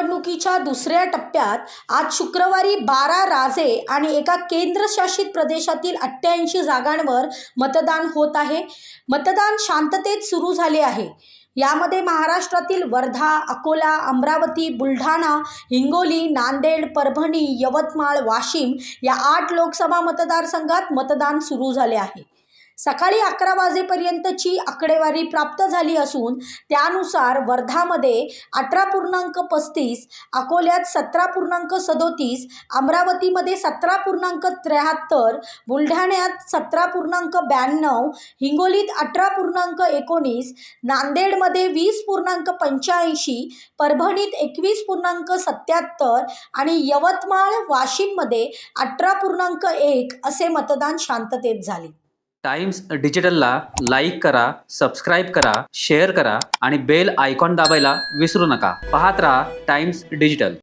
निवडणुकीच्या दुसऱ्या टप्प्यात आज शुक्रवारी 12 राज्ये आणि एका केंद्रशासित प्रदेशातील 88 जागांवर मतदान होत आहे. मतदान शांततेत सुरू झाले आहे. यामध्ये महाराष्ट्रातील वर्धा, अकोला, अमरावती, बुलढाणा, हिंगोली, नांदेड, परभणी, यवतमाळ, वाशिम या 8 लोकसभा मतदारसंघात मतदान सुरू झाले आहे. सकाळी 11 वाजेपर्यंतची आकडेवारी प्राप्त झाली असून त्यानुसार वर्धामध्ये 18.35, अकोल्यात 17.37, अमरावतीमध्ये 17.73, बुलढाण्यात 17.92, हिंगोलीत 18.19, नांदेडमध्ये 20.85, परभणीत 21.77 आणि यवतमाळ, वाशिममध्ये 18.1 असे मतदान शांततेत झाले. टाइम्स डिजिटलला लाईक करा, सबस्क्राईब करा, शेअर करा आणि बेल आयकॉन दाबायला विसरू नका. पाहत रहा टाइम्स डिजिटल.